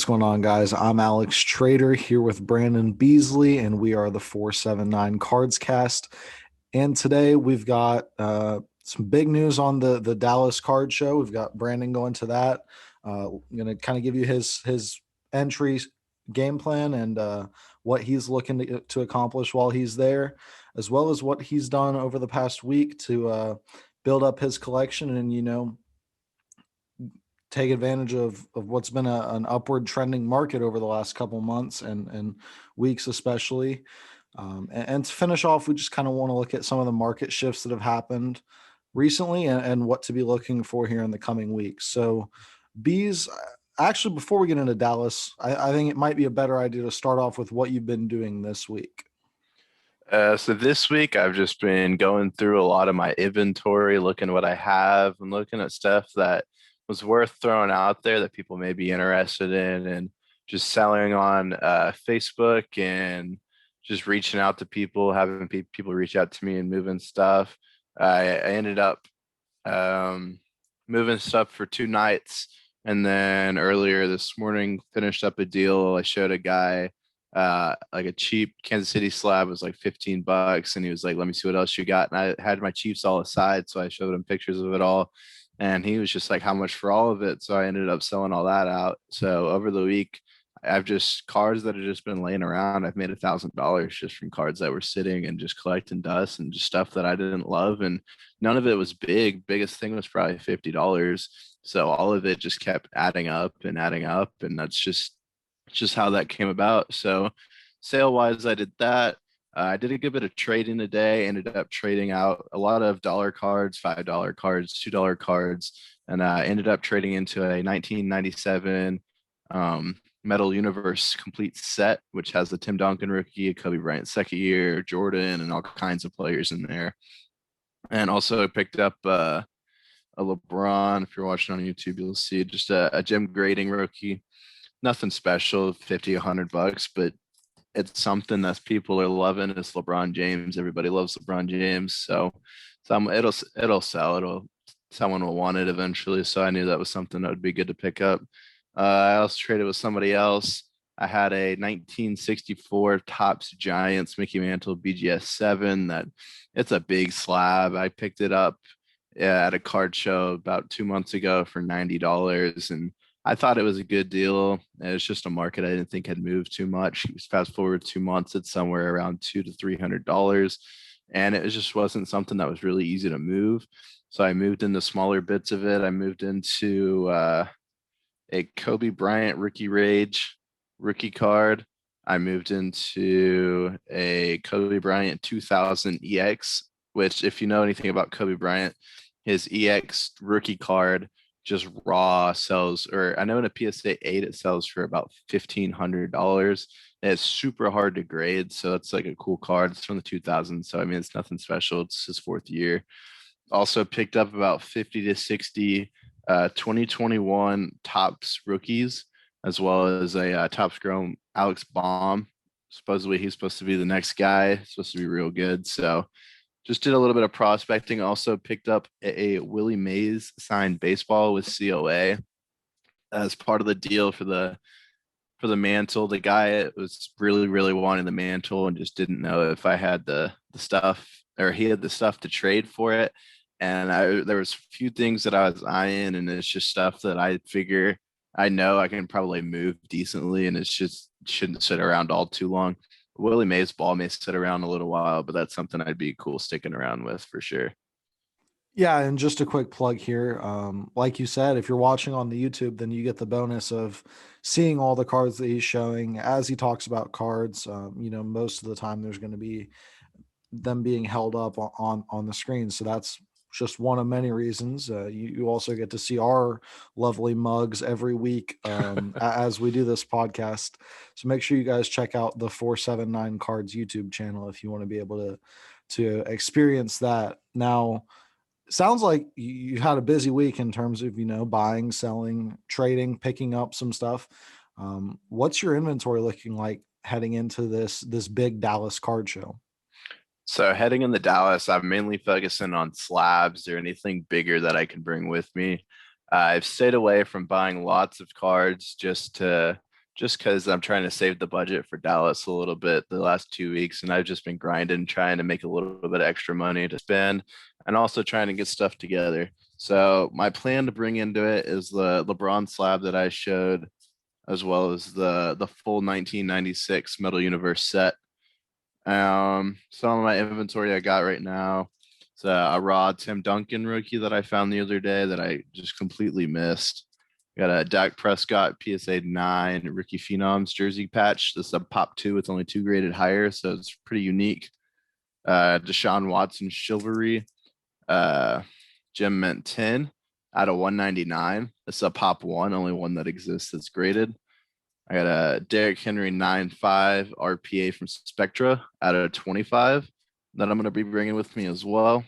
going on, guys? I'm Alex Trader here with Brandon Beasley, and we are the 479 CardsCast. And today we've got some big news on the Dallas Card Show. We've got Brandon going to that. I'm going to kind of give you his entry game plan and what he's looking to accomplish while he's there, as well as what he's done over the past week to build up his collection and, take advantage of what's been an upward trending market over the last couple months and weeks, especially. And to finish off, we just kind of want to look at some of the market shifts that have happened recently and what to be looking for here in the coming weeks. So, Bees, actually, before we get into Dallas, I think it might be a better idea to start off with what you've been doing this week. So this week I've just been going through a lot of my inventory, looking at what I have and looking at stuff that was worth throwing out there that people may be interested in, and just selling on Facebook and just reaching out to people, having people reach out to me and moving stuff. I ended up moving stuff for 2 nights, and then earlier this morning finished up a deal. I showed a guy like a cheap Kansas City slab was like $15, and he was like, let me see what else you got. And I had my Chiefs all aside, so I showed him pictures of it all, and he was just like, how much for all of it? So I ended up selling all that out. So over the week, I've just cards that have just been laying around. I've made $1,000 just from cards that were sitting and just collecting dust and just stuff that I didn't love, and none of it was big. Biggest thing was probably $50. So all of it just kept adding up, and that's just how that came about. So sale wise, I did that. I did a good bit of trading today. Ended up trading out a lot of dollar cards, $5 cards, $2 cards, and ended up trading into a 1997 Metal Universe complete set, which has the Tim Duncan rookie, Kobe Bryant second year, Jordan, and all kinds of players in there. And also picked up a LeBron. If you're watching on YouTube, you'll see just a Jim Grading rookie. Nothing special, 50, $100, but it's something that people are loving. It's LeBron James. Everybody loves LeBron James. So it'll sell. Someone will want it eventually. So I knew that was something that would be good to pick up. I also traded with somebody else. I had a 1964 Topps Giants Mickey Mantle BGS 7 that it's a big slab. I picked it up at a card show about 2 months ago for $90, and I thought it was a good deal. It's just a market I didn't think had moved too much. Fast forward 2 months, it's somewhere around $200 to $300, and it just wasn't something that was really easy to move. So I moved into smaller bits of it. I moved into a Kobe Bryant Rookie Rage rookie card. I moved into a Kobe Bryant 2000 EX, which, if you know anything about Kobe Bryant, his EX rookie card just raw sells, or I know in a PSA 8 it sells for about $1,500. It's super hard to grade, so it's like a cool card. It's from the 2000s, so I mean it's nothing special. It's his fourth year. Also picked up about 50 to 60 2021 Topps rookies, as well as a Topps Chrome Alex Baum. Supposedly he's supposed to be the next guy. He's supposed to be real good. So just did a little bit of prospecting. Also picked up a Willie Mays signed baseball with COA as part of the deal for the mantle. The guy was really wanting the mantle and just didn't know if I had the stuff, or he had the stuff to trade for it. And there was a few things that I was eyeing, and it's just stuff that I figure I know I can probably move decently, and it's just shouldn't sit around all too long. Willie Mays ball may sit around a little while, but that's something I'd be cool sticking around with for sure. Yeah, and just a quick plug here. Like you said, if you're watching on the YouTube, then you get the bonus of seeing all the cards that he's showing as he talks about cards. Most of the time there's going to be them being held up on the screen. So that's just one of many reasons. You also get to see our lovely mugs every week as we do this podcast. So make sure you guys check out the 479 Cards YouTube channel if you want to be able to experience that. Now, sounds like you had a busy week in terms of, buying, selling, trading, picking up some stuff. What's your inventory looking like heading into this big Dallas card show? So heading into Dallas, I'm mainly focusing on slabs or anything bigger that I can bring with me. I've stayed away from buying lots of cards just to just because I'm trying to save the budget for Dallas a little bit the last 2 weeks, and I've just been grinding, trying to make a little bit of extra money to spend, and also trying to get stuff together. So my plan to bring into it is the LeBron slab that I showed, as well as the full 1996 Metal Universe set. Some of my inventory I got right now. It's a raw Tim Duncan rookie that I found the other day that I just completely missed. Got a Dak Prescott PSA 9 rookie phenoms jersey patch. This is a pop 2. It's only 2 graded higher, so it's pretty unique. Deshaun Watson chivalry. Uh, Gem Mint 10 out of 199. It's a pop 1, only one that exists that's graded. I got a Derrick Henry 9.5 RPA from Spectra out of 25 that I'm going to be bringing with me as well.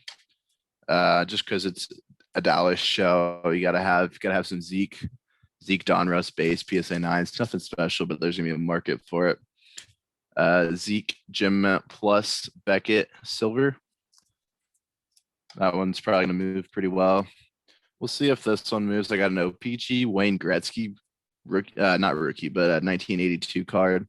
Just because it's a Dallas show, you gotta have some Zeke Donruss base PSA 9. It's nothing special, but there's gonna be a market for it. Zeke Gem Plus Beckett Silver. That one's probably gonna move pretty well. We'll see if this one moves. I got an OPG Wayne Gretzky not rookie, but a 1982 card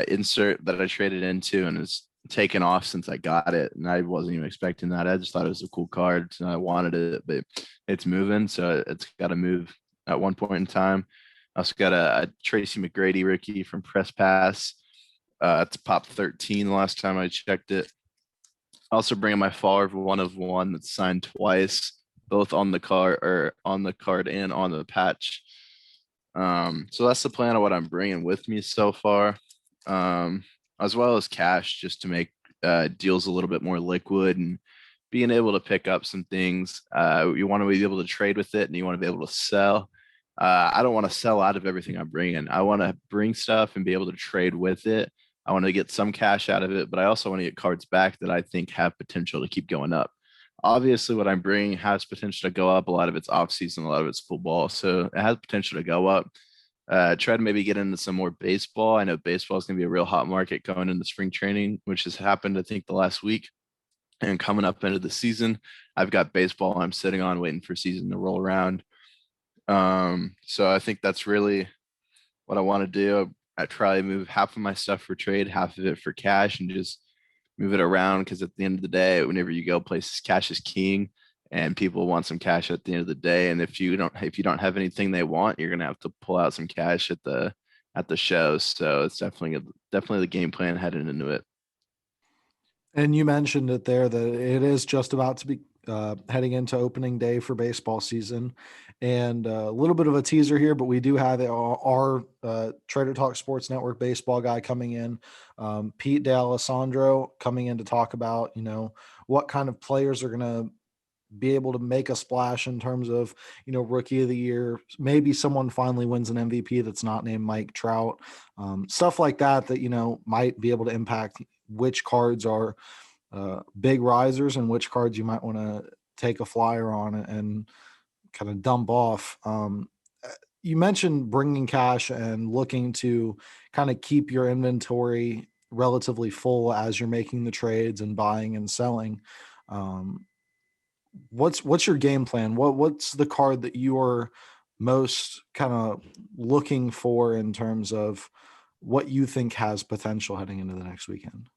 insert that I traded into, and it's taken off since I got it. And I wasn't even expecting that. I just thought it was a cool card. So I wanted it, but it's moving. So it's got to move at one point in time. I also got a Tracy McGrady rookie from Press Pass. It's pop 13 the last time I checked it. Also bringing my Favre 1 of 1 that's signed twice, both on the card and on the patch. So that's the plan of what I'm bringing with me so far, as well as cash, just to make deals a little bit more liquid and being able to pick up some things. You want to be able to trade with it, and you want to be able to sell. I don't want to sell out of everything I'm bringing. I want to bring stuff and be able to trade with it. I want to get some cash out of it, but I also want to get cards back that I think have potential to keep going up. Obviously, what I'm bringing has potential to go up. A lot of it's off season, a lot of it's football, so it has potential to go up. Try to maybe get into some more baseball. I know baseball is going to be a real hot market going into spring training, which has happened, I think, the last week. And coming up into the season, I've got baseball I'm sitting on waiting for season to roll around. So I think that's really what I want to do. I try to move half of my stuff for trade, half of it for cash, and just move it around, because at the end of the day, whenever you go places, cash is king, and people want some cash at the end of the day. And if you don't have anything they want, you're gonna have to pull out some cash at the show. So it's definitely the game plan heading into it. And you mentioned it there that it is just about to be heading into opening day for baseball season. And a little bit of a teaser here, but we do have our Trader Talk Sports Network baseball guy coming in, Pete D'Alessandro, coming in to talk about, what kind of players are going to be able to make a splash in terms of, rookie of the year. Maybe someone finally wins an MVP that's not named Mike Trout, stuff like that, might be able to impact which cards are big risers and which cards you might want to take a flyer on and kind of dump off. You mentioned bringing cash and looking to kind of keep your inventory relatively full as you're making the trades and buying and selling. What's your game plan? What's the card that you are most kind of looking for in terms of what you think has potential heading into the next weekend?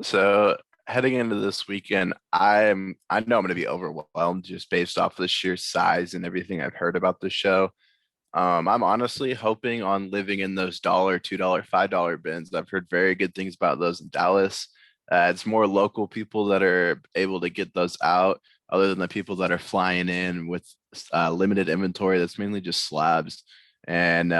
So heading into this weekend, I know I'm going to be overwhelmed just based off of the sheer size and everything I've heard about the show. I'm honestly hoping on living in those $1, $2, $5 bins. I've heard very good things about those in Dallas. It's more local people that are able to get those out, other than the people that are flying in with limited inventory. That's mainly just slabs. And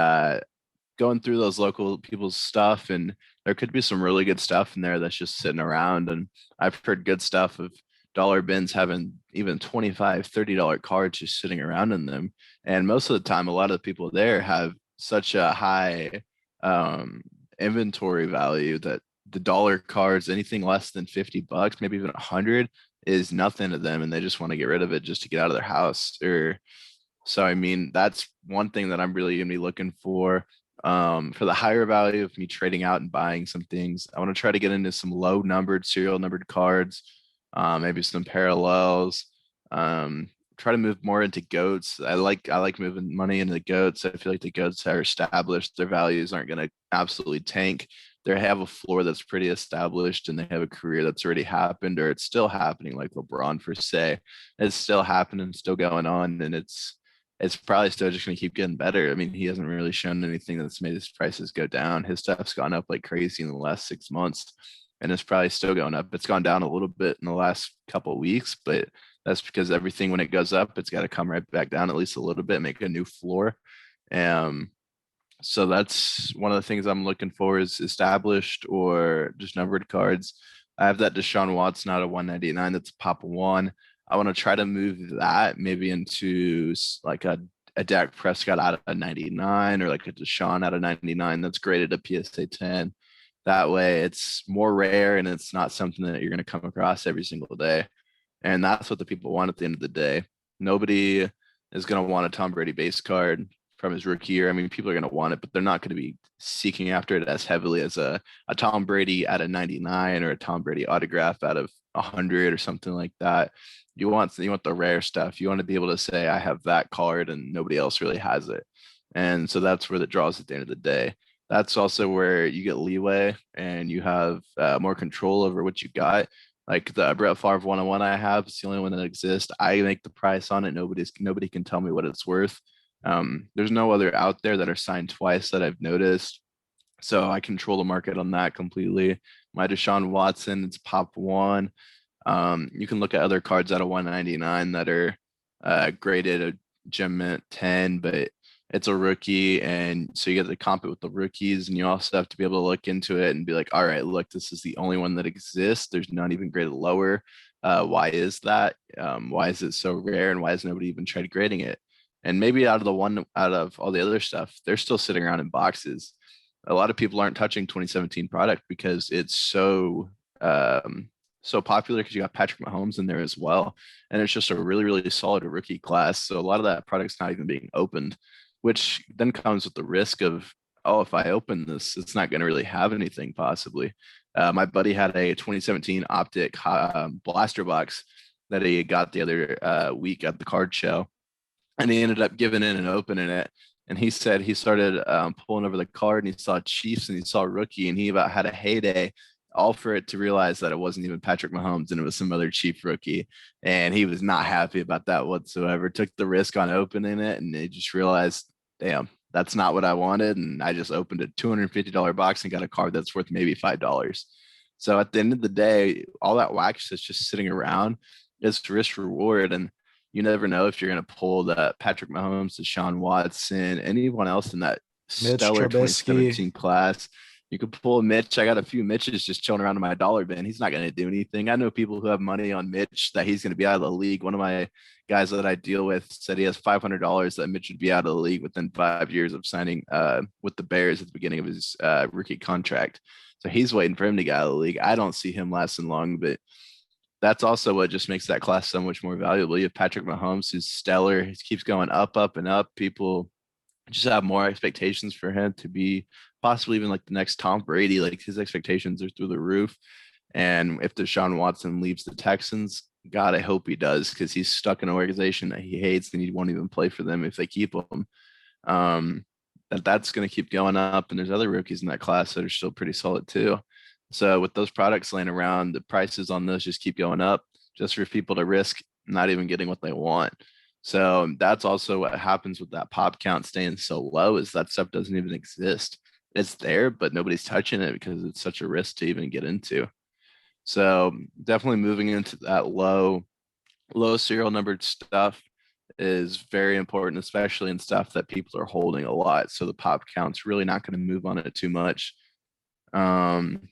going through those local people's stuff, and there could be some really good stuff in there that's just sitting around. And I've heard good stuff of dollar bins having even $25, $30 cards just sitting around in them. And most of the time, a lot of the people there have such a high inventory value that the dollar cards, anything less than $50, maybe even 100, is nothing to them, and they just want to get rid of it just to get out of their house. Or so I mean, that's one thing that I'm really gonna be looking for. For the higher value of me trading out and buying some things, I want to try to get into some low numbered, serial numbered cards, maybe some parallels, try to move more into goats. I like moving money into the goats. I feel like the goats are established. Their values aren't going to absolutely tank. They have a floor that's pretty established, and they have a career that's already happened, or it's still happening. Like LeBron, for say, it's still happening, still going on, and it's probably still just going to keep getting better. I mean, he hasn't really shown anything that's made his prices go down. His stuff's gone up like crazy in the last 6 months, and it's probably still going up. It's gone down a little bit in the last couple of weeks, but that's because everything, when it goes up, it's got to come right back down at least a little bit, make a new floor. Um, so that's one of the things I'm looking for, is established or just numbered cards. I have that Deshaun Watson out of 199. That's a pop one. I want to try to move that maybe into like a Dak Prescott out of 99, or like a Deshaun out of 99 that's graded a PSA 10. That way it's more rare and it's not something that you're going to come across every single day. And that's what the people want at the end of the day. Nobody is going to want a Tom Brady base card from his rookie year. I mean, people are going to want it, but they're not going to be seeking after it as heavily as a Tom Brady out of 99, or a Tom Brady autograph out of 100 or something like that. You want the rare stuff. You want to be able to say, I have that card and nobody else really has it. And so that's where the draws at the end of the day. That's also where you get leeway and you have more control over what you got. Like the Brett Favre 101 I have, it's the only one that exists. I make the price on it. Nobody can tell me what it's worth. There's no other out there that are signed twice that I've noticed. So I control the market on that completely. My Deshaun Watson, it's pop one. You can look at other cards out of 199 that are graded a gem mint 10, but it's a rookie, and so you get to comp it with the rookies, and you also have to be able to look into it and be like, all right, look, this is the only one that exists. There's not even graded lower. Why is that? Why is it so rare, and why has nobody even tried grading it? And maybe out of all the other stuff, they're still sitting around in boxes. A lot of people aren't touching 2017 product because it's so popular, because you got Patrick Mahomes in there as well, and it's just a really really solid rookie class. So a lot of that product's not even being opened, which then comes with the risk of, oh, if I open this, it's not going to really have anything possibly. My buddy had a 2017 Optic blaster box that he got the other week at the card show, and he ended up giving in and opening it. And he said he started pulling over the card, and he saw Chiefs and he saw rookie, and he about had a heyday, all for it to realize that it wasn't even Patrick Mahomes and it was some other cheap rookie. And he was not happy about that whatsoever. Took the risk on opening it, and they just realized, damn, that's not what I wanted. And I just opened a $250 box and got a card that's worth maybe $5. So at the end of the day, all that wax that's just sitting around is risk reward. And you never know if you're going to pull that Patrick Mahomes, Deshaun Watson, anyone else in that Mitch stellar Trubisky. 2017 class. You could pull a Mitch. I got a few Mitches just chilling around in my dollar bin. He's not going to do anything. I know people who have money on Mitch that he's going to be out of the league. One of my guys that I deal with said he has $500 that Mitch would be out of the league within 5 years of signing with the Bears at the beginning of his rookie contract. So he's waiting for him to get out of the league. I don't see him lasting long, but that's also what just makes that class so much more valuable. You have Patrick Mahomes, who's stellar. He keeps going up, up, and up. People just have more expectations for him to be possibly even like the next Tom Brady. Like his expectations are through the roof. And if Deshaun Watson leaves the Texans, God, I hope he does, because he's stuck in an organization that he hates and he won't even play for them if they keep him. That's going to keep going up. And there's other rookies in that class that are still pretty solid too. So with those products laying around, the prices on those just keep going up, just for people to risk not even getting what they want. So that's also what happens with that pop count staying so low, is that stuff doesn't even exist. It's there, but nobody's touching it because it's such a risk to even get into. So definitely moving into that low serial numbered stuff is very important, especially in stuff that people are holding a lot. So the pop count's really not going to move on it too much. Um,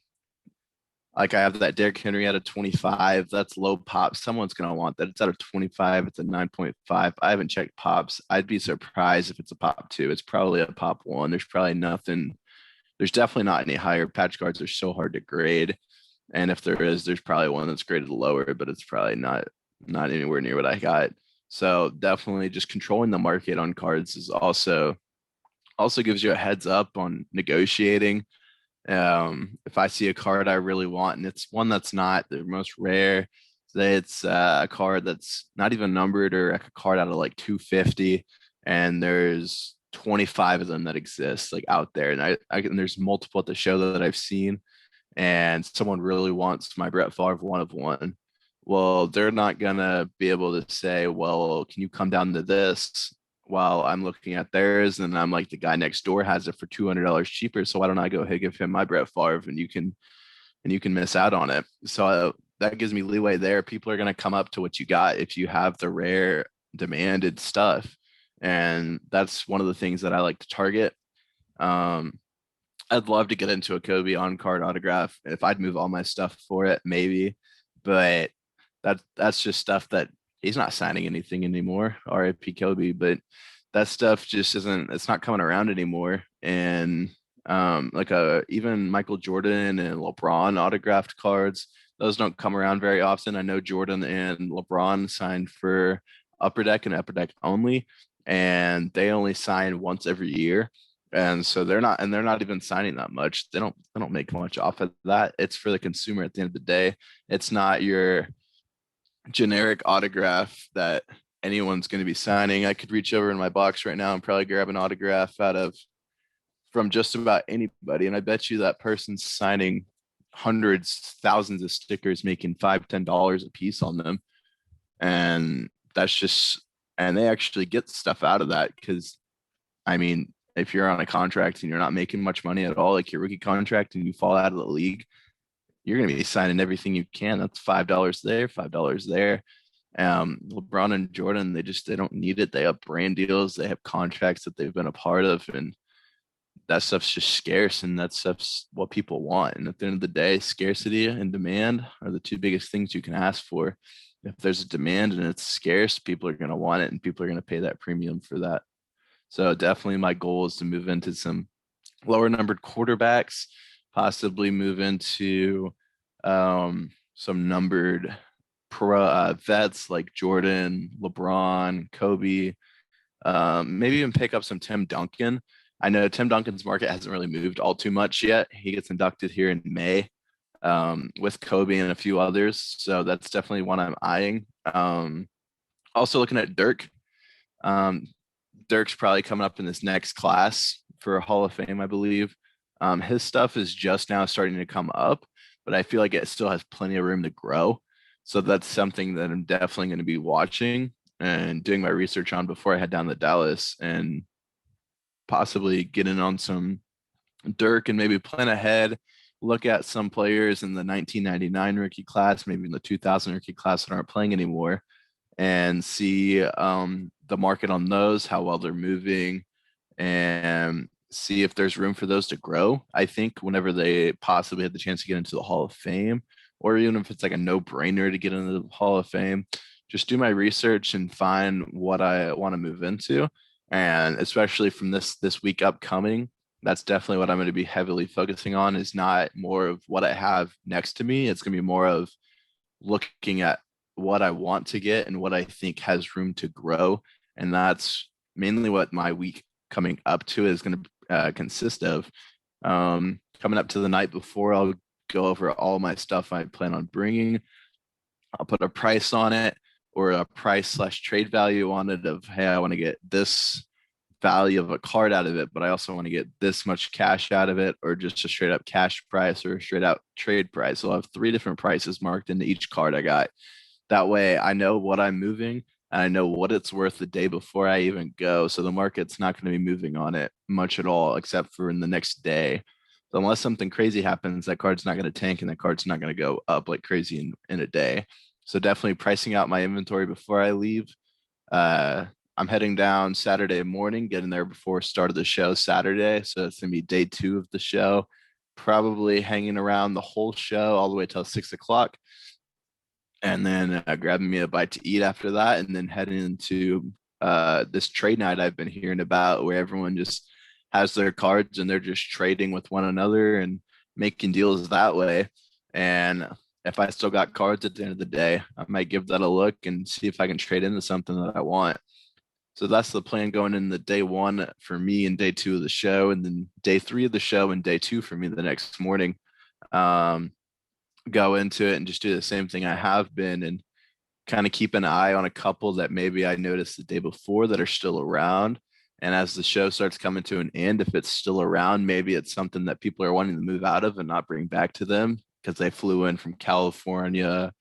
like I have that Derrick Henry out of 25. That's low pop. Someone's going to want that. It's out of 25. It's a 9.5. I haven't checked pops. I'd be surprised if it's a pop two. It's probably a pop one. There's probably nothing. There's definitely not any higher. Patch cards are so hard to grade. And if there is, there's probably one that's graded lower, but it's probably not anywhere near what I got. So definitely just controlling the market on cards is also gives you a heads up on negotiating. If I see a card I really want and it's one that's not the most rare, Say it's a card that's not even numbered, or like a card out of like 250, and there's 25 of them that exist like out there, and and there's multiple at the show that I've seen, and someone really wants my Brett Favre one of one. Well, they're not gonna be able to say, well, can you come down to this while I'm looking at theirs? And I'm like, the guy next door has it for $200 cheaper. So why don't I go, hey, give him my Brett Favre, and you can miss out on it. So that gives me leeway there. People are gonna come up to what you got if you have the rare demanded stuff. And that's one of the things that I like to target. Um, I'd love to get into a Kobe on card autograph. If I'd move all my stuff for it, maybe. But that's just stuff that he's not signing anything anymore. RIP Kobe. But that stuff just isn't, it's not coming around anymore. And like even Michael Jordan and LeBron autographed cards, those don't come around very often. I know Jordan and LeBron signed for Upper Deck and Upper Deck only, and they only sign once every year, and so they're not even signing that much. They don't make much off of that. It's for the consumer at the end of the day. It's not your generic autograph that anyone's going to be signing. I could reach over in my box right now and probably grab an autograph out of from just about anybody, and I bet you that person's signing hundreds, thousands of stickers, making $5, $10 a piece on them. And that's just, and they actually get stuff out of that because, I mean, if you're on a contract and you're not making much money at all, like your rookie contract, and you fall out of the league, you're going to be signing everything you can. That's $5 there, $5 there. LeBron and Jordan, they don't need it. They have brand deals, they have contracts that they've been a part of, and that stuff's just scarce, and that stuff's what people want. And at the end of the day, scarcity and demand are the two biggest things you can ask for. If there's a demand and it's scarce, people are going to want it, and people are going to pay that premium for that. So definitely my goal is to move into some lower numbered quarterbacks, possibly move into some numbered vets like Jordan, LeBron, Kobe, maybe even pick up some Tim Duncan. I know Tim Duncan's market hasn't really moved all too much yet. He gets inducted here in May, with Kobe and a few others. So that's definitely one I'm eyeing. Also looking at Dirk. Um, Dirk's probably coming up in this next class for Hall of Fame, I believe. His stuff is just now starting to come up, but I feel like it still has plenty of room to grow. So that's something that I'm definitely going to be watching and doing my research on before I head down to Dallas, and possibly get in on some Dirk and maybe plan ahead, look at some players in the 1999 rookie class, maybe in the 2000 rookie class that aren't playing anymore, and see the market on those, how well they're moving, and see if there's room for those to grow. I think whenever they possibly have the chance to get into the Hall of Fame, or even if it's like a no-brainer to get into the Hall of Fame, just do my research and find what I want to move into. And especially from this week upcoming, that's definitely what I'm going to be heavily focusing on, is not more of what I have next to me. It's going to be more of looking at what I want to get and what I think has room to grow. And that's mainly what my week coming up to is going to consist of. Coming up to the night before, I'll go over all my stuff I plan on bringing. I'll put a price on it, or a price slash trade value on it of, hey, I want to get this value of a card out of it, but I also want to get this much cash out of it, or just a straight up cash price or a straight out trade price. So I'll have 3 different prices marked into each card I got. That way I know what I'm moving, and I know what it's worth the day before I even go. So the market's not going to be moving on it much at all, except for in the next day. So unless something crazy happens, that card's not going to tank, and that card's not going to go up like crazy in a day. So definitely pricing out my inventory before I leave. I'm heading down Saturday morning, getting there before start of the show Saturday. So it's gonna be day 2 of the show. Probably hanging around the whole show all the way till 6 o'clock, and then grabbing me a bite to eat after that, and then heading into this trade night I've been hearing about, where everyone just has their cards and they're just trading with one another and making deals that way. And if I still got cards at the end of the day, I might give that a look and see if I can trade into something that I want. So that's the plan going in the day 1 for me, and day 2 of the show, and then day 3 of the show and day 2 for me the next morning. Go into it and just do the same thing I have been, and kind of keep an eye on a couple that maybe I noticed the day before that are still around. And as the show starts coming to an end, if it's still around, maybe it's something that people are wanting to move out of and not bring back to them because they flew in from California,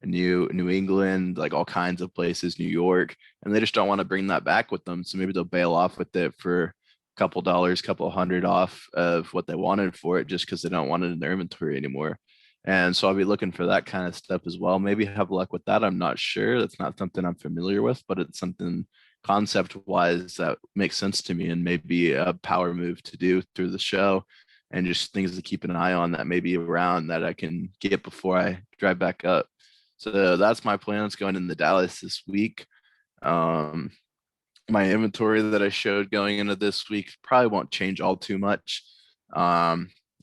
New England, like all kinds of places, New York, and they just don't want to bring that back with them. So maybe they'll bail off with it for a couple dollars, couple hundred off of what they wanted for it, just because they don't want it in their inventory anymore. And so I'll be looking for that kind of stuff as well. Maybe have luck with that. I'm not sure. That's not something I'm familiar with, but it's something concept wise that makes sense to me and maybe a power move to do through the show and just things to keep an eye on that may be around that I can get before I drive back up. So that's my plans going into Dallas this week. Um, my inventory that I showed going into this week probably won't change all too much.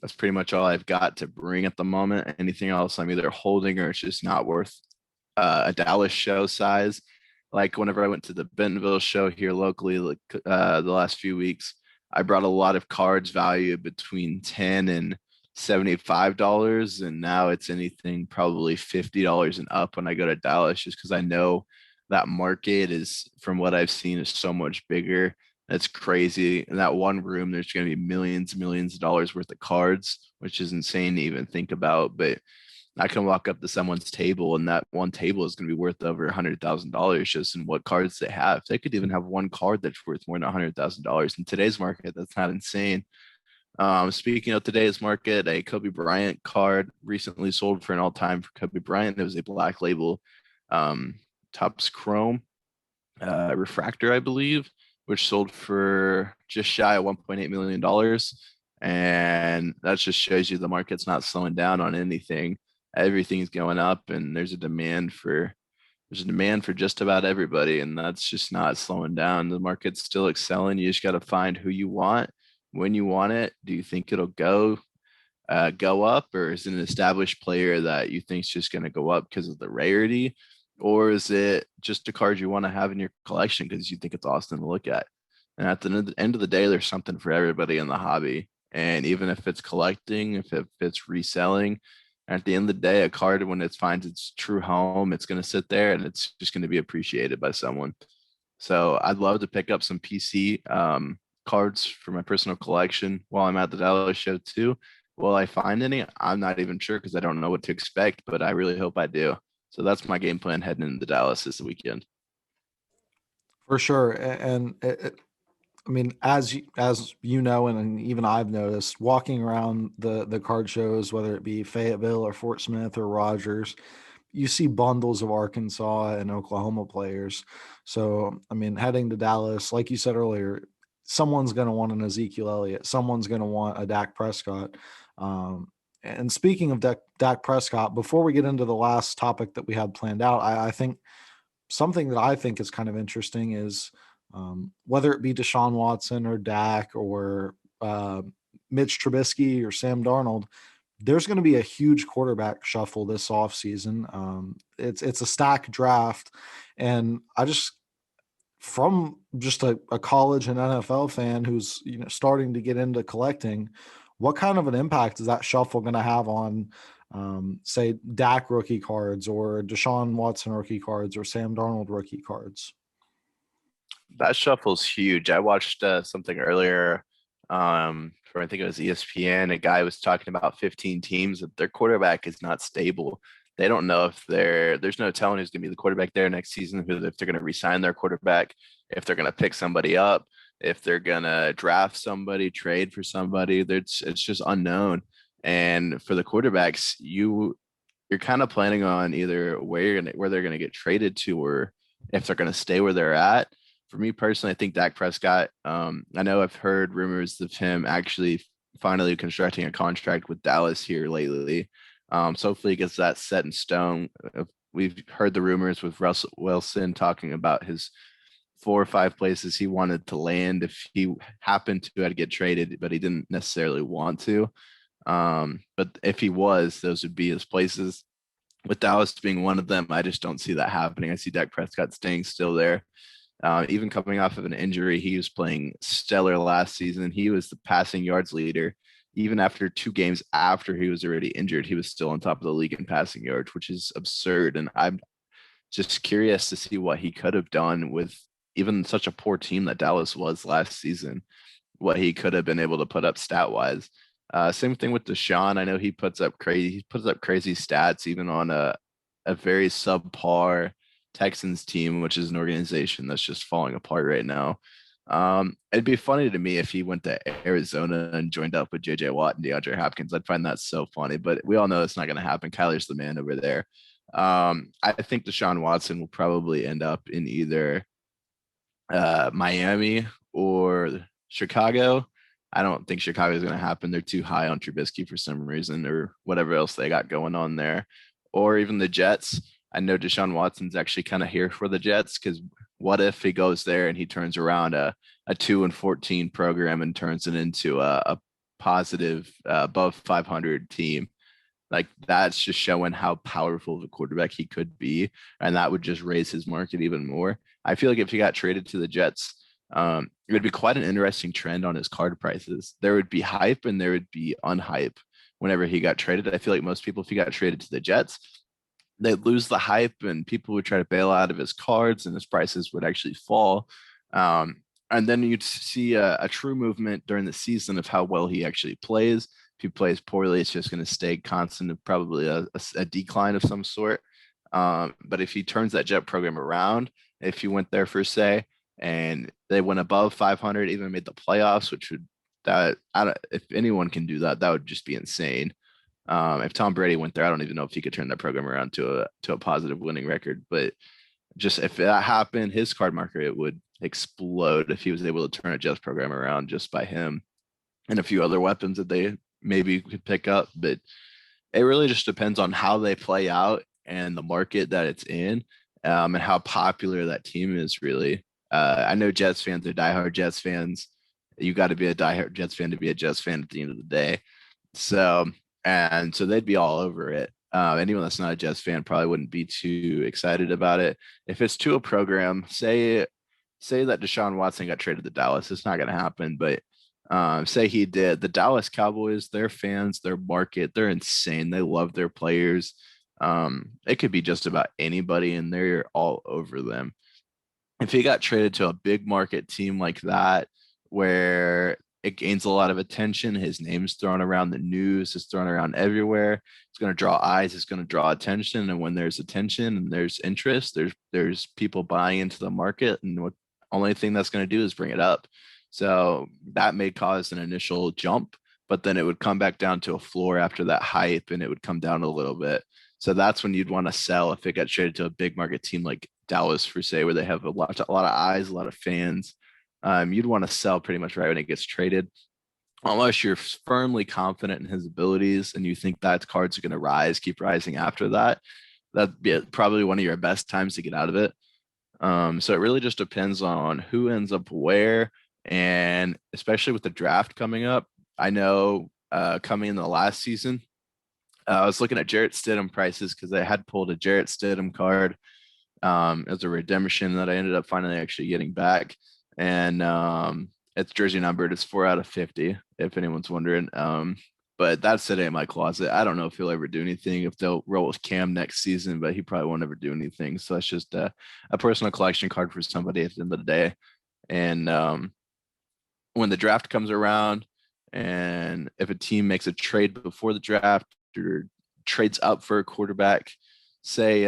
That's pretty much all I've got to bring at the moment. Anything else I'm either holding or it's just not worth a Dallas show size. Like whenever I went to the Bentonville show here locally, like the last few weeks, I brought a lot of cards value between $10 and $75, and now it's anything probably $50 and up when I go to Dallas, just because I know that market is, from what I've seen, is so much bigger. That's crazy. In that one room, there's going to be millions of dollars worth of cards, which is insane to even think about. But I can walk up to someone's table and that one table is going to be worth over $100,000 just in what cards they have. They could even have one card that's worth more than $100,000 in today's market. That's not insane. Speaking of today's market, a Kobe Bryant card recently sold for an all-time for Kobe Bryant. It was a black label, Topps Chrome refractor, I believe, which sold for just shy of $1.8 million. And that just shows you the market's not slowing down on anything. Everything's going up, and there's a demand for just about everybody, and that's just not slowing down. The market's still excelling. You just got to find who you want when you want it. Do you think it'll go up, or is it an established player that you think is just going to go up because of the rarity, or is it just a card you want to have in your collection because you think it's awesome to look at? And at the end of the day, there's something for everybody in the hobby. And even if it's collecting, if it's reselling, at the end of the day, a card, when it finds its true home, it's going to sit there and it's just going to be appreciated by someone. So I'd love to pick up some PC cards for my personal collection while I'm at the Dallas show too. Will I find any? I'm not even sure because I don't know what to expect, but I really hope I do. So that's my game plan heading into Dallas this weekend. For sure. And I mean, as you know, and even I've noticed, walking around the card shows, whether it be Fayetteville or Fort Smith or Rogers, you see bundles of Arkansas and Oklahoma players. So, I mean, heading to Dallas, like you said earlier, someone's going to want an Ezekiel Elliott. Someone's going to want a Dak Prescott. And speaking of Dak Prescott, before we get into the last topic that we had planned out, I think something that I think is kind of interesting is whether it be Deshaun Watson or Dak or Mitch Trubisky or Sam Darnold, there's going to be a huge quarterback shuffle this offseason. It's a stack draft, and I just, from just a college and NFL fan who's starting to get into collecting, what kind of an impact is that shuffle going to have on say Dak rookie cards or Deshaun Watson rookie cards or Sam Darnold rookie cards? That shuffle's huge. I watched something earlier for, I think it was ESPN. A guy was talking about 15 teams that their quarterback is not stable. They don't know if there's no telling who's going to be the quarterback there next season, if they're going to resign their quarterback, if they're going to pick somebody up, if they're going to draft somebody, trade for somebody. It's just unknown. And for the quarterbacks, you're kind of planning on either where they're gonna get traded to, or if they're gonna stay where they're at. For me personally, I think Dak Prescott. I know I've heard rumors of him actually finally constructing a contract with Dallas here lately. So hopefully he gets that set in stone. We've heard the rumors with Russell Wilson talking about his 4 or 5 places he wanted to land if he happened to get traded, but he didn't necessarily want to. But if he was, those would be his places. With Dallas being one of them, I just don't see that happening. I see Dak Prescott staying still there. Even coming off of an injury, he was playing stellar last season. He was the passing yards leader. Even after 2 games after he was already injured, he was still on top of the league in passing yards, which is absurd. And just curious to see what he could have done with even such a poor team that Dallas was last season, what he could have been able to put up stat wise. Same thing with Deshaun. I know he puts up crazy stats even on a very subpar Texans team, which is an organization that's just falling apart right now. It'd be funny to me if he went to Arizona and joined up with JJ Watt and DeAndre Hopkins. I'd find that so funny, but we all know it's not going to happen. Kyler's the man over there. I think Deshaun Watson will probably end up in either Miami or Chicago. I don't think Chicago is going to happen. They're too high on Trubisky for some reason, or whatever else they got going on there, or even the Jets. I know Deshaun Watson's actually kind of here for the Jets because what if he goes there and he turns around a 2-14 program and turns it into a positive above 500 team? Like that's just showing how powerful of a quarterback he could be, and that would just raise his market even more. I feel like if he got traded to the Jets, it would be quite an interesting trend on his card prices. There would be hype and there would be unhype whenever he got traded. I feel like most people, if he got traded to the Jets, they'd lose the hype and people would try to bail out of his cards and his prices would actually fall. And then you'd see a true movement during the season of how well he actually plays. If he plays poorly, it's just going to stay constant and probably a decline of some sort. But if he turns that Jet program around, if he went there for say, and they went above 500, even made the playoffs, which would that I don't, if anyone can do that, that would just be insane. If Tom Brady went there, I don't even know if he could turn that program around to a positive winning record. But just if that happened, his card market would explode if he was able to turn a Jets program around just by him and a few other weapons that they maybe could pick up. But it really just depends on how they play out and the market that it's in, and how popular that team is. Really, I know Jets fans are diehard Jets fans. You got to be a diehard Jets fan to be a Jets fan at the end of the day. So so they'd be all over it. Anyone that's not a Jets fan probably wouldn't be too excited about it. If it's to a program, say that Deshaun Watson got traded to Dallas, it's not going to happen. But say he did, the Dallas Cowboys, their fans, their market, they're insane. They love their players. It could be just about anybody, and they're all over them. If he got traded to a big market team like that, where it gains a lot of attention, his name's thrown around the news, it's thrown around everywhere. It's going to draw eyes, it's going to draw attention, and when there's attention and there's interest, there's people buying into the market, and what only thing that's going to do is bring it up. So that may cause an initial jump, but then it would come back down to a floor after that hype, and it would come down a little bit. So that's when you'd want to sell if it got traded to a big market team like Dallas, for say, where they have a lot of eyes, a lot of fans. You'd want to sell pretty much right when it gets traded, unless you're firmly confident in his abilities and you think that cards are going to rise, keep rising after that. That'd be probably one of your best times to get out of it. So it really just depends on who ends up where, and especially with the draft coming up. I know coming in the last season, I was looking at Jarrett Stidham prices because I had pulled a Jarrett Stidham card as a redemption that I ended up finally actually getting back. And it's jersey numbered. It's 4 out of 50, if anyone's wondering. But that's sitting in my closet. I don't know if he'll ever do anything, if they'll roll with Cam next season, but he probably won't ever do anything. So that's just a personal collection card for somebody at the end of the day. And when the draft comes around, and if a team makes a trade before the draft or trades up for a quarterback, say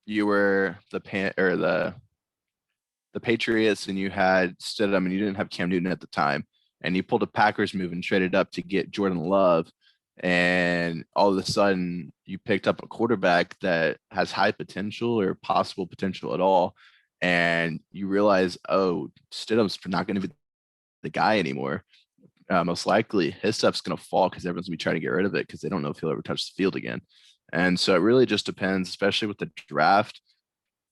you were the Patriots and you had Stidham and you didn't have Cam Newton at the time, and you pulled a Packers move and traded up to get Jordan Love, and all of a sudden you picked up a quarterback that has high potential or possible potential at all, and you realize, oh, Stidham's not going to be the guy anymore. Most likely his stuff's going to fall because everyone's going to be trying to get rid of it because they don't know if he'll ever touch the field again. And so it really just depends, especially with the draft.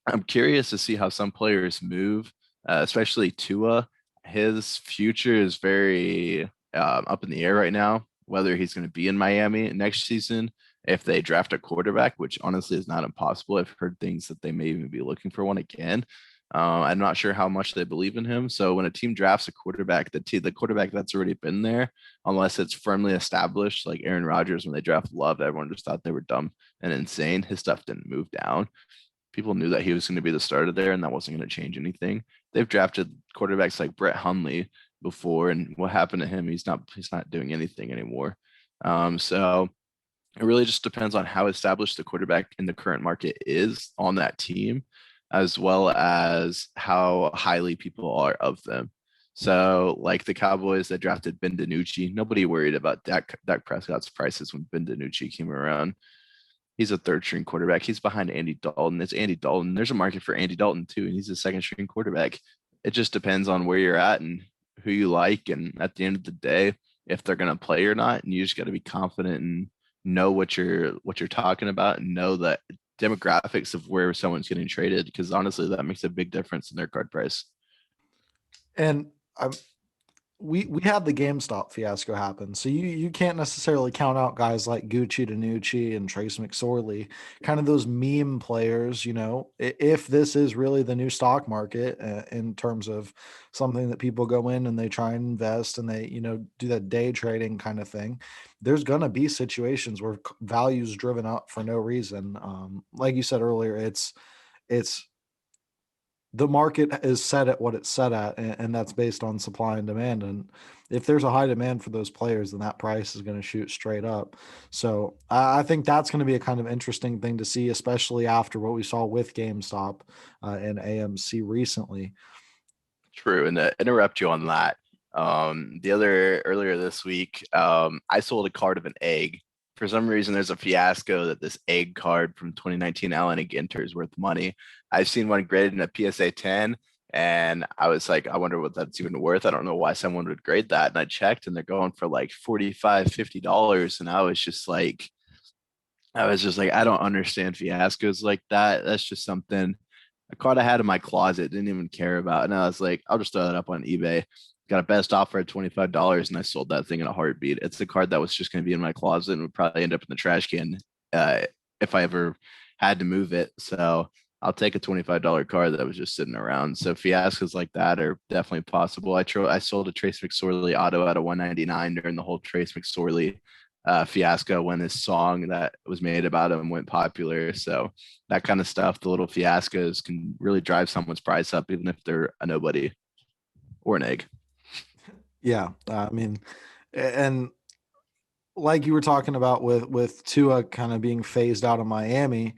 I'm curious to see how some players move, especially Tua. His future is very up in the air right now, whether he's going to be in Miami next season, if they draft a quarterback, which honestly is not impossible. I've heard things that they may even be looking for one again. I'm not sure how much they believe in him. So when a team drafts a quarterback, the quarterback that's already been there, unless it's firmly established, like Aaron Rodgers when they draft Love, everyone just thought they were dumb and insane. His stuff didn't move down. People knew that he was going to be the starter there, and that wasn't going to change anything. They've drafted quarterbacks like Brett Hundley before, and what happened to him? He's not doing anything anymore. So it really just depends on how established the quarterback in the current market is on that team, as well as how highly people are of them. So, like the Cowboys that drafted Ben DiNucci, nobody worried about Dak Prescott's prices when Ben DiNucci came around. He's a third string quarterback. He's behind Andy Dalton. It's Andy Dalton. There's a market for Andy Dalton too, and he's a second string quarterback. It just depends on where you're at and who you like. And at the end of the day, if they're going to play or not, and you just got to be confident and know what you're talking about, and know that demographics of where someone's getting traded, because honestly, that makes a big difference in their card price. And I'm we had the GameStop fiasco happen, so you can't necessarily count out guys like Gucci Danucci and Trace McSorley, kind of those meme players. If this is really the new stock market in terms of something that people go in and they try and invest and they do that day trading kind of thing, there's gonna be situations where values driven up for no reason. Like you said earlier, it's the market is set at what it's set at, and that's based on supply and demand. And if there's a high demand for those players, then that price is going to shoot straight up. So I think that's going to be a kind of interesting thing to see, especially after what we saw with GameStop and AMC recently. True. And to interrupt you on that, the other earlier this week, I sold a card of an egg. For some reason, there's a fiasco that this egg card from 2019 Allen Ginter is worth money. I've seen one graded in a PSA 10, and I was like, I wonder what that's even worth. I don't know why someone would grade that. And I checked, and they're going for like $45, $50. And I was just like, I don't understand fiascos like that. That's just something a card I had in my closet, didn't even care about. And I was like, I'll just throw that up on eBay. Got a best offer at $25, and I sold that thing in a heartbeat. It's a card that was just going to be in my closet and would probably end up in the trash can uh, if I ever had to move it. So I'll take a $25 card that was just sitting around. So fiascos like that are definitely possible. I sold a Trace McSorley auto at a 199 during the whole Trace McSorley fiasco when his song that was made about him went popular. So that kind of stuff, the little fiascos can really drive someone's price up, even if they're a nobody or an egg. Yeah, I mean, and like you were talking about with Tua kind of being phased out of Miami. I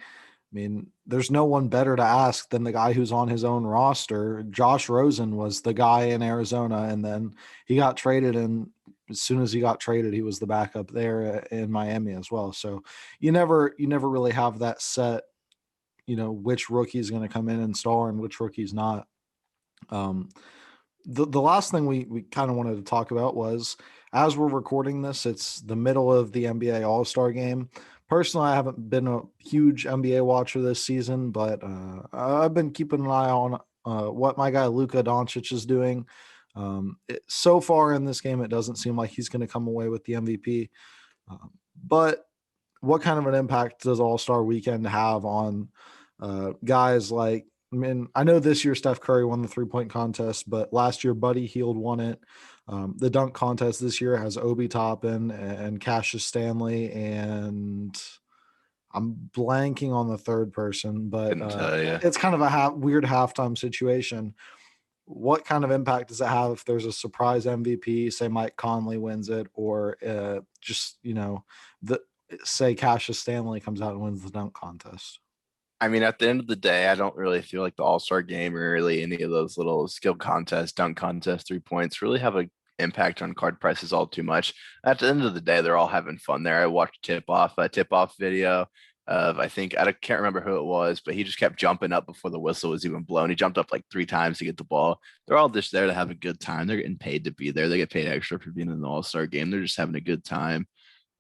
mean, there's no one better to ask than the guy who's on his own roster. Josh Rosen was the guy in Arizona, and then he got traded. And as soon as he got traded, he was the backup there in Miami as well. So you never really have that set, which rookie is going to come in and star and which rookie's not. Um, the last thing we kind of wanted to talk about was, as we're recording this, it's the middle of the NBA All-Star game. Personally, I haven't been a huge NBA watcher this season, but I've been keeping an eye on what my guy Luka Doncic is doing. So far in this game, it doesn't seem like he's going to come away with the MVP. But what kind of an impact does All-Star Weekend have on guys like, I mean, I know this year Steph Curry won the 3-point contest, but last year Buddy Hield won it. The dunk contest this year has Obi Toppin and Cassius Stanley, and I'm blanking on the third person, but Couldn't tell you. it's kind of a weird halftime situation. What kind of impact does it have if there's a surprise MVP, say Mike Conley wins it, or just the say Cassius Stanley comes out and wins the dunk contest? I mean, at the end of the day, I don't really feel like the All Star game or really any of those little skill contests, dunk contests, 3 points really have a impact on card prices all too much. At the end of the day, they're all having fun there. I watched a tip off video of, I think can't remember who it was, but he just kept jumping up before the whistle was even blown. He jumped up like 3 times to get the ball. They're all just there to have a good time. They're getting paid to be there. They get paid extra for being in the All Star game. They're just having a good time.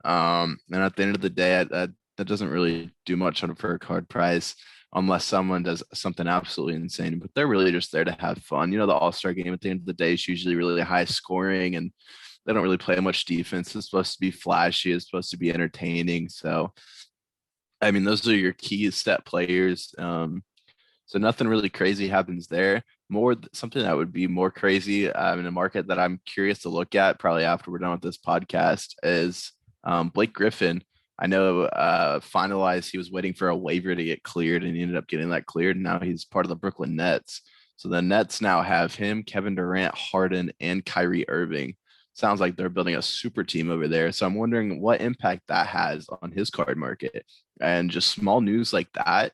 And at the end of the day, that doesn't really do much for a card price unless someone does something absolutely insane. But they're really just there to have fun. The All-Star game at the end of the day is usually really high scoring, and they don't really play much defense. It's supposed to be flashy. It's supposed to be entertaining. So, I mean, those are your key step players. So nothing really crazy happens there. Something that would be more crazy in a market that I'm curious to look at probably after we're done with this podcast is Blake Griffin. I know finalized he was waiting for a waiver to get cleared, and he ended up getting that cleared. And now he's part of the Brooklyn Nets. So the Nets now have him, Kevin Durant, Harden, and Kyrie Irving. Sounds like they're building a super team over there. So I'm wondering what impact that has on his card market. And just small news like that,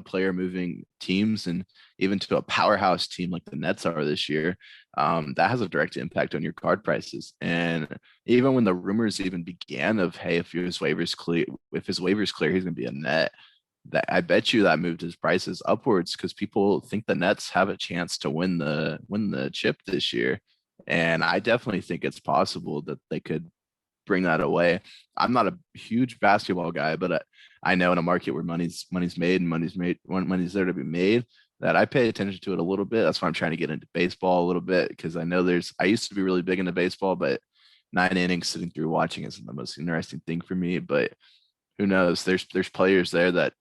player moving teams and even to a powerhouse team like the Nets are this year, that has a direct impact on your card prices. And even when the rumors even began of, hey, if his waivers clear, he's going to be a net. That I bet you that moved his prices upwards because people think the Nets have a chance to win the chip this year, and I definitely think it's possible that they could bring that away. I'm not a huge basketball guy, but I know in a market where money's made and when money's there to be made, that I pay attention to it a little bit. That's why I'm trying to get into baseball a little bit because I know I used to be really big into baseball, but 9 innings sitting through watching isn't the most interesting thing for me. But who knows? There's players there that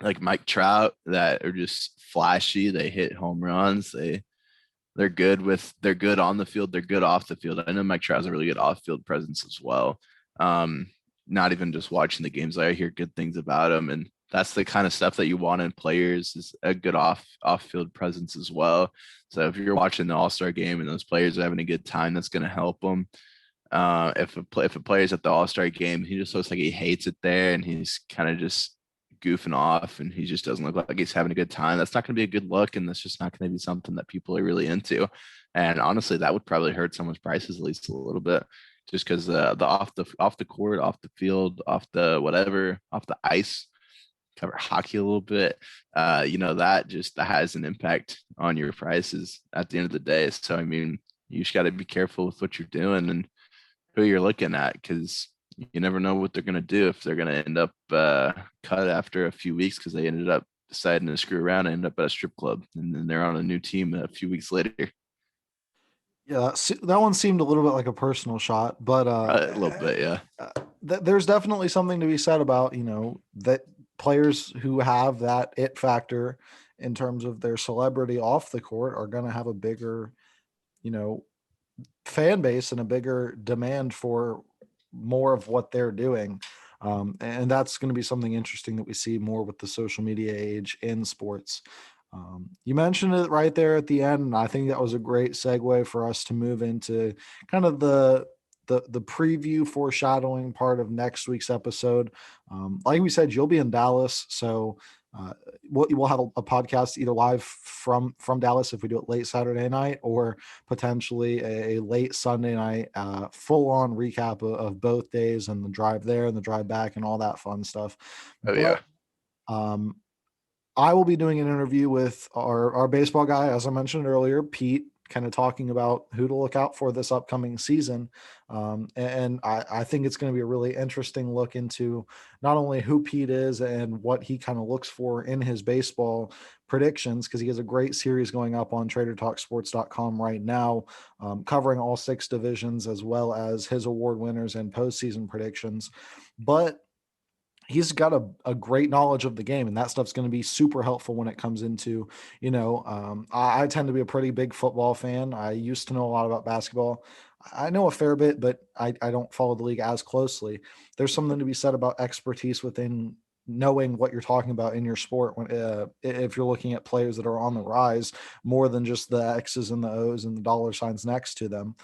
like Mike Trout that are just flashy. They hit home runs. They're good on the field. They're good off the field. I know Mike Trout has a really good off field presence as well. Um, Not even just watching the games. I hear good things about him, and that's the kind of stuff that you want in players is a good off field presence as well. So if you're watching the All Star game and those players are having a good time, that's going to help them. If a player's at the All Star game, he just looks like he hates it there, and he's kind of just goofing off, and he just doesn't look like he's having a good time. That's not going to be a good look, and that's just not going to be something that people are really into. And honestly, that would probably hurt someone's prices at least a little bit, just because the off the court, off the field, off the whatever, off the ice, cover hockey a little bit. That has an impact on your prices at the end of the day. So I mean, you just got to be careful with what you're doing and who you're looking at because you never know what they're going to do if they're going to end up cut after a few weeks because they ended up deciding to screw around and end up at a strip club and then they're on a new team a few weeks later. Yeah, that one seemed a little bit like a personal shot, but A little bit, yeah. there's definitely something to be said about that players who have that it factor in terms of their celebrity off the court are going to have a bigger you know fan base and a bigger demand for more of what they're doing. And that's going to be something interesting that we see more with the social media age in sports. You mentioned it right there at the end, and I think that was a great segue for us to move into kind of the preview foreshadowing part of next week's episode. Like we said, you'll be in Dallas, so uh, we'll have a podcast either live from Dallas if we do it late Saturday night, or potentially a late Sunday night, full on recap of both days and the drive there and the drive back and all that fun stuff. Oh yeah. But um, I will be doing an interview with our baseball guy, as I mentioned earlier, Pete, kind of talking about who to look out for this upcoming season. And I think it's going to be a really interesting look into not only who Pete is and what he kind of looks for in his baseball predictions, because he has a great series going up on TraderTalkSports.com right now, covering all 6 divisions as well as his award winners and postseason predictions. But he's got a great knowledge of the game, and that stuff's going to be super helpful when it comes into I tend to be a pretty big football fan. I used to know a lot about basketball. I know a fair bit, but I don't follow the league as closely. There's something to be said about expertise within knowing what you're talking about in your sport when if you're looking at players that are on the rise more than just the X's and the O's and the dollar signs next to them.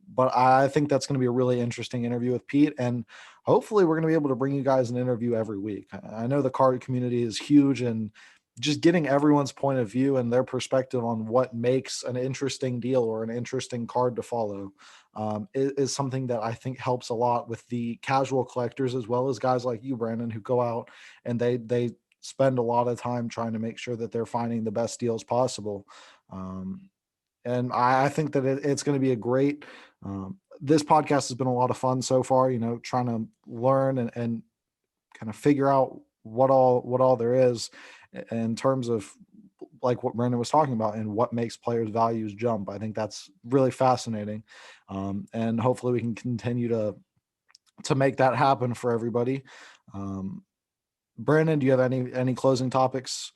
But I think that's going to be a really interesting interview with Pete, and hopefully we're going to be able to bring you guys an interview every week. I know the card community is huge, and just getting everyone's point of view and their perspective on what makes an interesting deal or an interesting card to follow is something that I think helps a lot with the casual collectors, as well as guys like you, Brandon, who go out and they spend a lot of time trying to make sure that they're finding the best deals possible. And I think that it's going to be a great. This podcast has been a lot of fun so far. Trying to learn and kind of figure out what all there is in terms of like what Brandon was talking about and what makes players' values jump. I think that's really fascinating, and hopefully we can continue to make that happen for everybody. Um, Brandon, do you have any closing topics?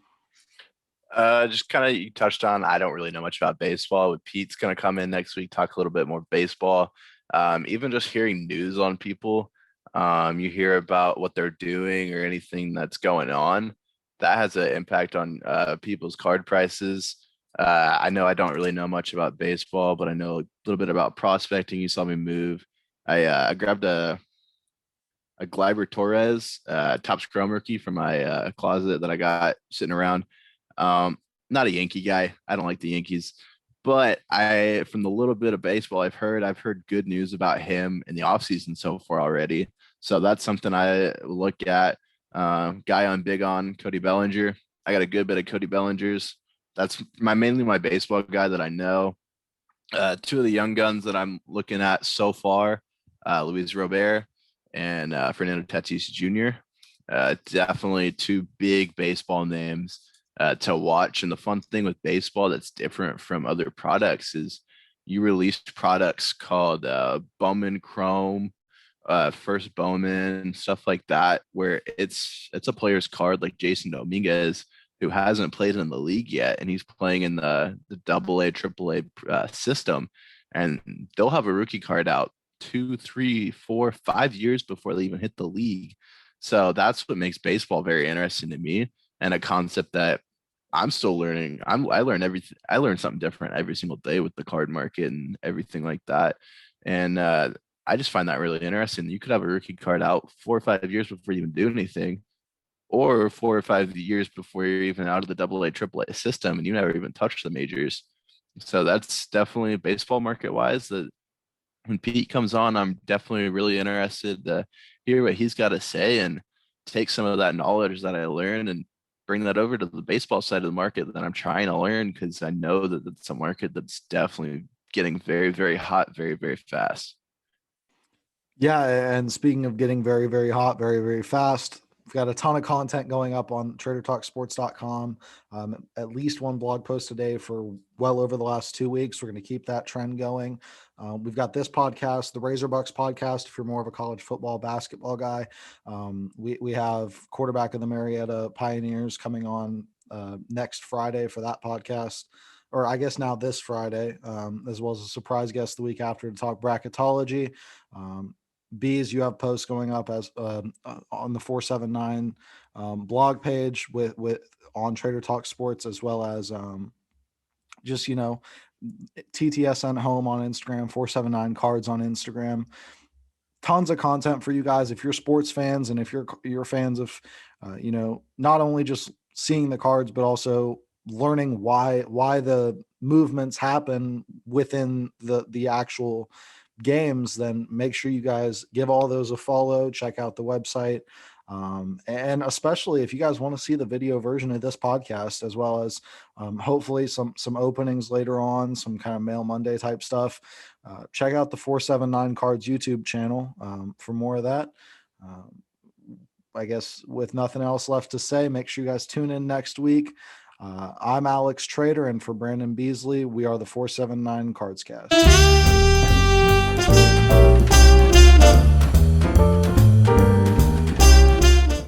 Just kind of you touched on. I don't really know much about baseball. With Pete's going to come in next week, talk a little bit more baseball. Even just hearing news on people. You hear about what they're doing or anything that's going on, that has an impact on people's card prices. I know I don't really know much about baseball, but I know a little bit about prospecting. You saw me move. I grabbed a Gleyber Torres Topps Chrome rookie from my closet that I got sitting around. Um, Not a Yankee guy. I don't like the Yankees, but I from the little bit of baseball I've heard good news about him in the offseason so far already. So that's something I look at. Guy I'm big on, Cody Bellinger. I got a good bit of Cody Bellingers. That's my mainly my baseball guy that I know. Two of the young guns that I'm looking at so far, Luis Robert and Fernando Tatis Jr. Definitely two big baseball names to watch. And the fun thing with baseball that's different from other products is you release products called Bowman Chrome, First Bowman, stuff like that, where it's a player's card like Jason Dominguez, who hasn't played in the league yet, and he's playing in the double A, triple A system, and they'll have a rookie card out 2, 3, 4, 5 years before they even hit the league. So that's what makes baseball very interesting to me, and a concept that I'm still learning. I learn everything. I learn something different every single day with the card market and everything like that. And I just find that really interesting. You could have a rookie card out 4 or 5 years before you even do anything, or 4 or 5 years before you're even out of the double A, triple A system, and you never even touched the majors. So that's definitely baseball market wise. That when Pete comes on, I'm definitely really interested to hear what he's got to say and take some of that knowledge that I learned and bring that over to the baseball side of the market that I'm trying to learn, because I know that it's a market that's definitely getting very, very hot, very, very fast. Yeah, and speaking of getting very, very hot, very, very fast, we've got a ton of content going up on tradertalksports.com. At least one blog post a day for well over the last 2 weeks. We're going to keep that trend going. We've got this podcast, the Razorbucks podcast, if you're more of a college football, basketball guy. We have quarterback of the Marietta Pioneers coming on next Friday for that podcast, or I guess now this Friday, as well as a surprise guest the week after to talk bracketology. Bees, you have posts going up as on the 479 blog page with on Trader Talk Sports, as well as just TTSN home on Instagram, 479 cards on Instagram. Tons of content for you guys if you're sports fans, and if you're fans of not only just seeing the cards but also learning why the movements happen within the actual games. Then make sure you guys give all those a follow, check out the website, and especially if you guys want to see the video version of this podcast, as well as hopefully some openings later on, some kind of Mail Monday type stuff, check out the 479 Cards YouTube channel for more of that. I guess with nothing else left to say, make sure you guys tune in next week. I'm Alex Trader, and for Brandon Beasley, we are the 479 CardsCast.